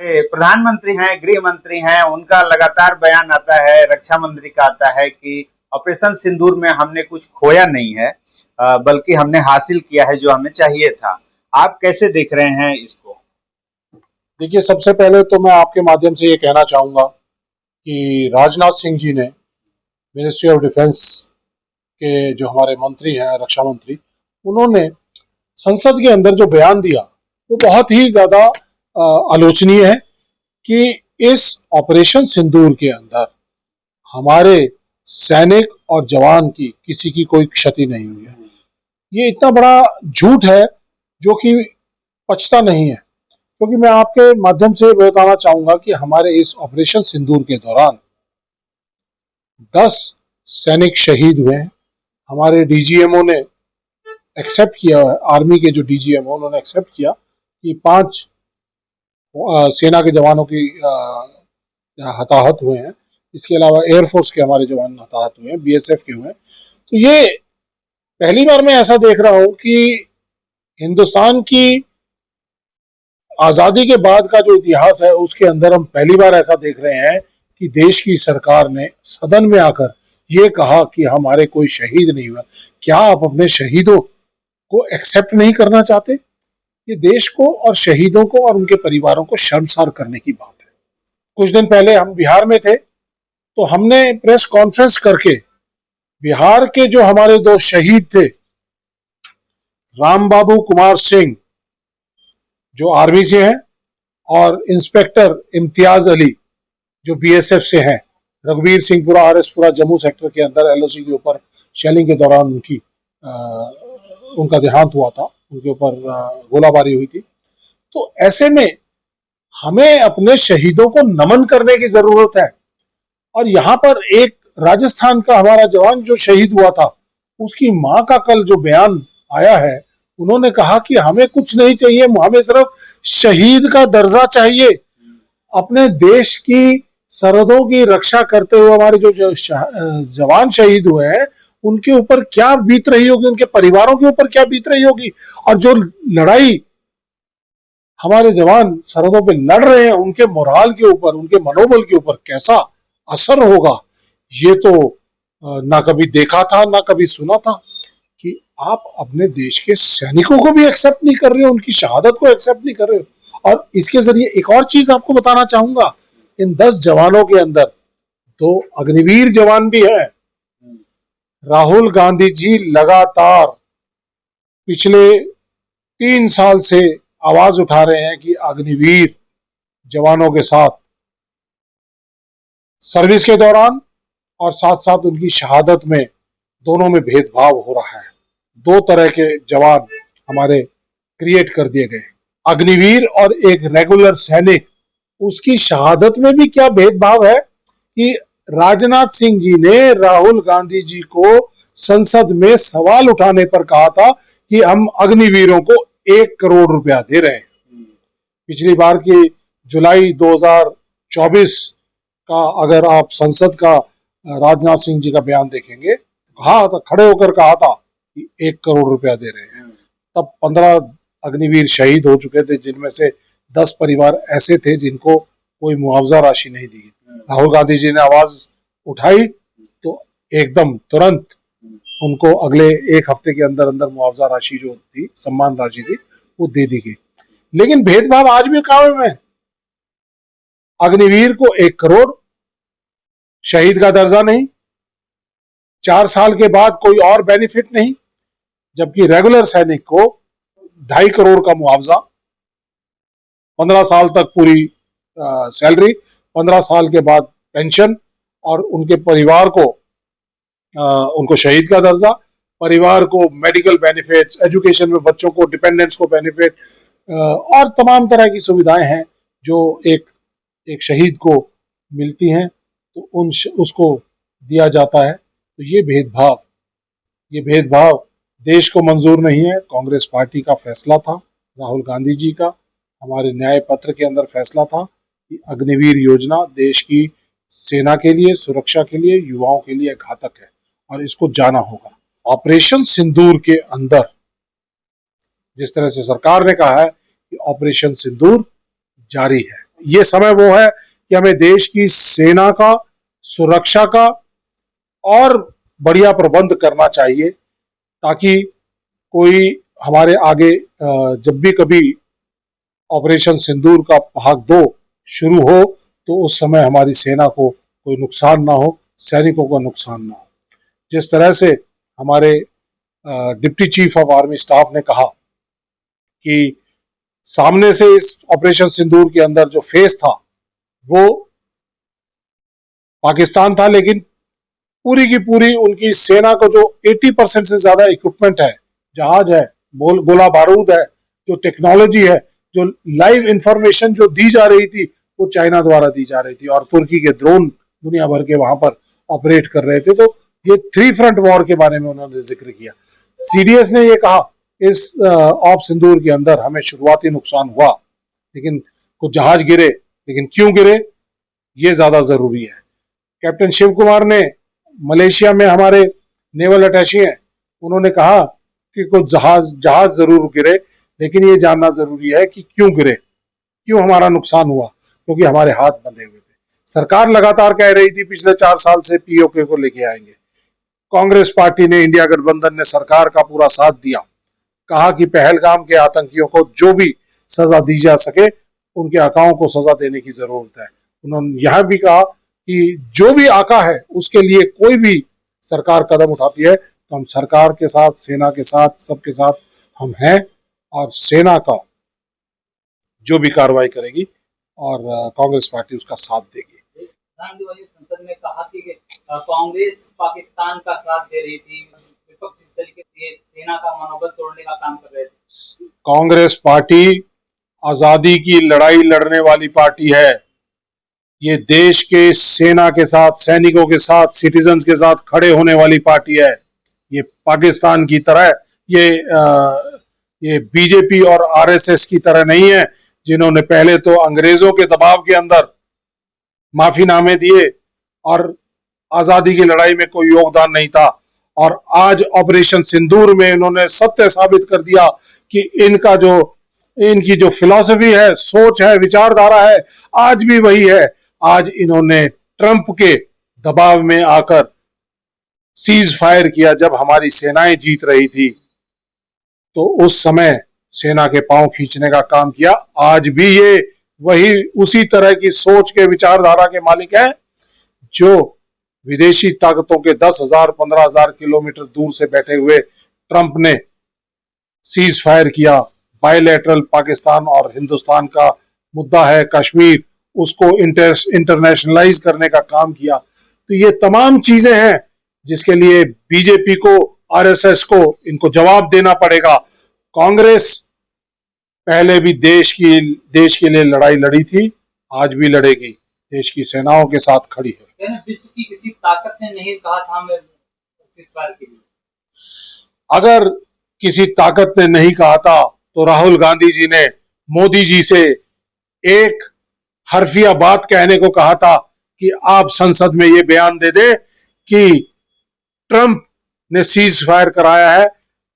प्रधानमंत्री हैं, गृह मंत्री हैं, उनका लगातार बयान आता है, रक्षा मंत्री का आता है कि ऑपरेशन सिंदूर में हमने कुछ खोया नहीं है, बल्कि हमने हासिल किया है जो हमें चाहिए था। आप कैसे देख रहे हैं इसको? देखिए, सबसे पहले तो मैं आपके माध्यम से ये कहना चाहूँगा कि राजनाथ सिंह जी ने मिनिस्ट्री ऑफ डिफेंस के जो हमारे मंत्री हैं, रक्षा मंत्री, उन्होंने संसद के अंदर जो बयान दिया वो बहुत ही ज़्यादा आलोचनीय है कि इस ऑपरेशन सिंदूर के अंदर हमारे सैनिक और जवान की किसी की कोई क्षति नहीं हुई है। ये इतना बड़ा झूठ है जो कि पचता नहीं है, क्योंकि मैं आपके माध्यम से बताना चाहूंगा कि हमारे इस ऑपरेशन सिंदूर के दौरान 10 सैनिक शहीद हुए हैं। हमारे डीजीएमओ ने एक्सेप्ट किया है, आर्मी के जो डीजीएमओ उन्होंने एक्सेप्ट किया कि 5 सेना के जवानों की हताहत हुए हैं। इसके अलावा एयरफोर्स के हमारे जवान हताहत हुए हैं, बीएसएफ के हुए हैं। तो ये पहली बार मैं ऐसा देख रहा हूं कि हिंदुस्तान की आजादी के बाद का जो इतिहास है उसके अंदर हम पहली बार ऐसा देख रहे हैं कि देश की सरकार ने सदन में आकर ये कहा कि हमारे कोई शहीद नहीं हुआ। क्या आप अपने शहीदों को एक्सेप्ट नहीं करना चाहते? ये देश को और शहीदों को और उनके परिवारों को शर्मसार करने की बात है। कुछ दिन पहले हम बिहार में थे, तो हमने प्रेस कॉन्फ्रेंस करके बिहार के जो हमारे 2 शहीद थे, रामबाबू कुमार सिंह जो आर्मी से हैं और इंस्पेक्टर इम्तियाज अली जो बीएसएफ से हैं, रघुवीर सिंहपुरा आरएसपुरा जम्मू सेक्टर के अंदर एलओसी के ऊपर शेलिंग के दौरान उनका देहांत हुआ था, उनके ऊपर गोलाबारी हुई थी। तो ऐसे में हमें अपने शहीदों को नमन करने की जरूरत है। और यहाँ पर एक राजस्थान का हमारा जवान जो शहीद हुआ था, उसकी मां का कल जो बयान आया है, उन्होंने कहा कि हमें कुछ नहीं चाहिए, हमें सिर्फ शहीद का दर्जा चाहिए। अपने देश की सरहदों की रक्षा करते हुए हमारे जो जवान शहीद हुए हैं, उनके ऊपर क्या बीत रही होगी, उनके परिवारों के ऊपर क्या बीत रही होगी, और जो लड़ाई हमारे जवान सरहदों पे लड़ रहे हैं उनके मोराल के ऊपर, उनके मनोबल के ऊपर कैसा असर होगा, ये तो ना कभी देखा था ना कभी सुना था। कि आप अपने देश के सैनिकों को भी एक्सेप्ट नहीं कर रहे हो, उनकी शहादत को एक्सेप्ट नहीं कर रहे हो। और इसके जरिए एक और चीज आपको बताना चाहूंगा, इन 10 जवानों के अंदर 2 अग्निवीर जवान भी हैं। राहुल गांधी जी लगातार पिछले 3 साल से आवाज उठा रहे हैं कि अग्निवीर जवानों के साथ सर्विस के दौरान और साथ साथ उनकी शहादत में दोनों में भेदभाव हो रहा है। 2 तरह के जवान हमारे क्रिएट कर दिए गए, अग्निवीर और एक रेगुलर सैनिक। उसकी शहादत में भी क्या भेदभाव है कि राजनाथ सिंह जी ने राहुल गांधी जी को संसद में सवाल उठाने पर कहा था कि हम अग्निवीरों को 1 करोड़ रुपया दे रहे हैं। पिछली बार की जुलाई 2024 का अगर आप संसद का राजनाथ सिंह जी का बयान देखेंगे, कहा था, खड़े होकर कहा था कि 1 करोड़ रुपया दे रहे हैं। तब 15 अग्निवीर शहीद हो चुके थे, जिनमें से 10 परिवार ऐसे थे जिनको कोई मुआवजा राशि नहीं दी। राहुल गांधी जी ने आवाज उठाई तो एकदम तुरंत उनको अगले 1 हफ्ते के अंदर अंदर मुआवजा राशि जो थी, सम्मान राशि थी, वो दे दी गई। लेकिन भेदभाव आज भी कायम है। अग्निवीर को 1 करोड़, शहीद का दर्जा नहीं, 4 साल के बाद कोई और बेनिफिट नहीं, जबकि रेगुलर सैनिक को 2.5 करोड़ का मुआवजा, 15 साल तक पूरी सैलरी, 15 साल के बाद पेंशन, और उनके परिवार को उनको शहीद का दर्जा, परिवार को मेडिकल बेनिफिट्स, एजुकेशन में बच्चों को, डिपेंडेंट्स को बेनिफिट, और तमाम तरह की सुविधाएं हैं जो एक शहीद को मिलती हैं, तो उसको दिया जाता है। तो ये भेदभाव देश को मंजूर नहीं है। कांग्रेस पार्टी का फैसला था, राहुल गांधी जी का हमारे न्याय पत्र के अंदर फैसला था कि अग्निवीर योजना देश की सेना के लिए, सुरक्षा के लिए, युवाओं के लिए घातक है और इसको जाना होगा। ऑपरेशन सिंदूर के अंदर जिस तरह से सरकार ने कहा है कि ऑपरेशन सिंदूर जारी है, ये समय वो है कि हमें देश की सेना का, सुरक्षा का और बढ़िया प्रबंध करना चाहिए, ताकि कोई हमारे आगे जब भी कभी ऑपरेशन सिंदूर का भाग 2 शुरू हो तो उस समय हमारी सेना को कोई नुकसान ना हो, सैनिकों को नुकसान ना हो। जिस तरह से हमारे deputy chief of army staff ने कहा कि सामने से इस ऑपरेशन सिंदूर के अंदर जो फेस था वो पाकिस्तान था, लेकिन पूरी की पूरी उनकी सेना को जो 80% से ज्यादा इक्विपमेंट है, जहाज है, गोला बारूद है, जो टेक्नोलॉजी है, जो लाइव इंफॉर्मेशन जो दी जा रही थी वो चाइना द्वारा दी जा रही थी, और तुर्की के ड्रोन दुनिया भर के वहां पर ऑपरेट कर रहे थे। तो ये 3 फ्रंट वॉर के बारे में उन्होंने जिक्र किया। सीडीएस ने ये कहा इस ऑप सिंदूर के अंदर हमें शुरुआती नुकसान हुआ, लेकिन कुछ जहाज गिरे, लेकिन क्यों गिरे ये ज्यादा जरूरी है। कैप्टन शिव कुमार ने, मलेशिया में हमारे नेवल अटैची हैं, उन्होंने कहा कि कुछ जहाज जरूर गिरे, लेकिन ये जानना जरूरी है कि क्यों गिरे, क्यों हमारा नुकसान हुआ, क्योंकि हमारे हाथ बंधे हुए थे। सरकार लगातार कह रही थी पिछले 4 साल से पीओके को लेके आएंगे। कांग्रेस पार्टी ने, इंडिया गठबंधन ने सरकार का पूरा साथ दिया, कहा कि पहलगाम के आतंकियों को जो भी सजा दी जा सके उनके आकाओं को सजा देने की जरूरत है। उन्होंने यह भी कहा कि जो भी आका है उसके लिए कोई भी सरकार कदम उठाती है तो हम सरकार के साथ, सेना के साथ, सबके साथ हम हैं, और सेना का जो भी कार्रवाई करेगी और कांग्रेस पार्टी उसका साथ देगी। संसद में कहा कि कांग्रेस पाकिस्तान का साथ दे रही थी, विपक्ष इस तरीके से सेना का मनोबल तोड़ने का काम कर रहे थे। कांग्रेस पार्टी आजादी की लड़ाई लड़ने वाली पार्टी है। ये देश के सेना के साथ, सैनिकों के साथ, सिटीजन्स के साथ खड़े होने वाली पार्टी है। ये पाकिस्तान की तरह ये बीजेपी और आरएसएस की तरह नहीं है, जिन्होंने पहले तो अंग्रेजों के दबाव के अंदर माफीनामे दिए और आजादी की लड़ाई में कोई योगदान नहीं था, और आज ऑपरेशन सिंदूर में इन्होंने सत्य साबित कर दिया कि इनकी जो फिलॉसफी है, सोच है, विचारधारा है, आज भी वही है। आज इन्होंने ट्रंप के दबाव में आकर सीज फायर किया। जब हमारी सेनाएं जीत रही थी तो उस समय सेना के पांव खींचने का काम किया। आज भी ये वही उसी तरह की सोच के, विचारधारा के मालिक हैं जो विदेशी ताकतों के 10,000 15,000 किलोमीटर दूर से बैठे हुए ट्रंप ने सीज फायर किया। बायलैटरल पाकिस्तान और हिंदुस्तान का मुद्दा है कश्मीर, उसको इंटरनेशनलाइज करने का काम किया। तो ये तमाम चीजें हैं जिसके लिए बीजेपी को, आरएसएस को इनको जवाब देना पड़ेगा। कांग्रेस पहले भी देश के लिए लड़ाई लड़ी थी, आज भी लड़ेगी, देश की सेनाओं के साथ खड़ी है। विश्व की किसी ताकत ने नहीं कहा था हमें सीज़फायर के लिए। अगर किसी ताकत ने नहीं कहा था तो राहुल गांधी जी ने मोदी जी से एक हरफिया बात कहने को कहा था कि आप संसद में ये बयान दे दें कि ट्रंप ने सीज फायर कराया है।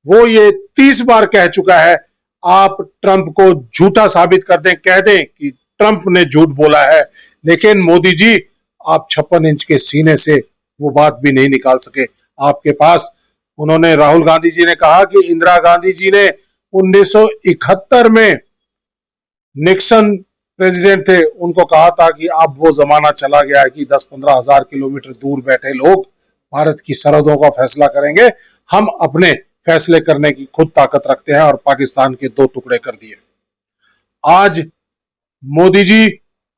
वो ये 30 बार कह चुका है, आप ट्रंप को झूठा साबित कर दें, कह दें कि ट्रंप ने झूठ बोला है। लेकिन मोदी जी, आप 56 इंच के सीने से वो बात भी नहीं निकाल सके आपके पास। उन्होंने, राहुल गांधी जी ने कहा कि इंदिरा गांधी जी ने 1971 में, निक्सन प्रेसिडेंट थे, उनको कहा था कि अब वो जमाना चला गया है कि 10-15 हजार किलोमीटर दूर बैठे लोग भारत की सरहदों का फैसला करेंगे। हम अपने फैसले करने की खुद ताकत रखते हैं, और पाकिस्तान के 2 टुकड़े कर दिए। आज मोदी जी,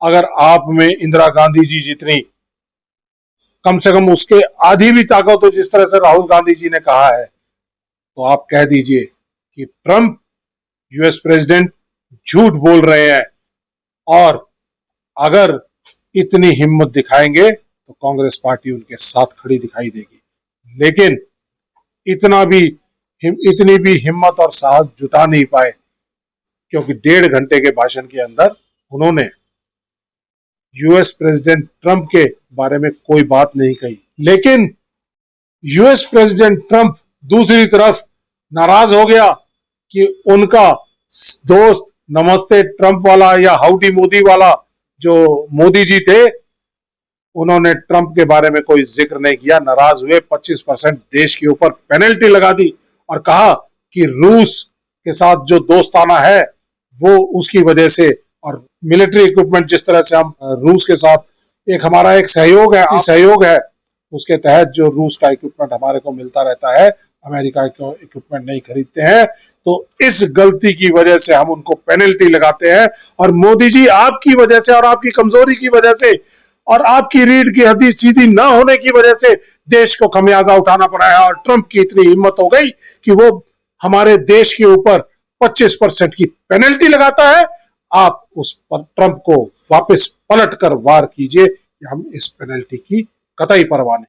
अगर आप में इंदिरा गांधी जी जितनी, कम से कम उसके आधी भी ताकत हो जिस तरह से राहुल गांधी जी ने कहा है, तो आप कह दीजिए कि ट्रंप यूएस प्रेसिडेंट झूठ बोल रहे हैं। और अगर इतनी हिम्मत दिखाएंगे तो कांग्रेस पार्टी उनके साथ खड़ी दिखाई देगी। लेकिन इतनी भी हिम्मत और साहस जुटा नहीं पाए, क्योंकि 1.5 घंटे के भाषण के अंदर उन्होंने यूएस प्रेसिडेंट ट्रंप के बारे में कोई बात नहीं कही। लेकिन यूएस प्रेसिडेंट ट्रंप दूसरी तरफ नाराज हो गया कि उनका दोस्त नमस्ते ट्रंप वाला या हाउडी मोदी वाला जो मोदी जी थे उन्होंने ट्रंप के बारे में कोई जिक्र नहीं किया, नाराज हुए, 25% देश के ऊपर पेनल्टी लगा दी और कहा कि रूस के साथ जो दोस्ताना है वो उसकी वजह से, और मिलिट्री इक्विपमेंट जिस तरह से हम रूस के साथ एक हमारा एक सहयोग है उसके तहत जो रूस का इक्विपमेंट हमारे को मिलता रहता है, अमेरिका का इक्विपमेंट नहीं खरीदते हैं, तो इस गलती की वजह से हम उनको पेनल्टी लगाते हैं। और मोदी जी आपकी वजह से और आपकी कमजोरी की वजह से और आपकी रीढ़ की हड्डी सीधी ना होने की वजह से देश को खमियाजा उठाना पड़ा है। और ट्रंप की इतनी हिम्मत हो गई कि वो हमारे देश के ऊपर 25% की पेनल्टी लगाता है। आप उस पर ट्रंप को वापस पलट कर वार कीजिए कि हम इस पेनल्टी की कतई परवाह नहीं।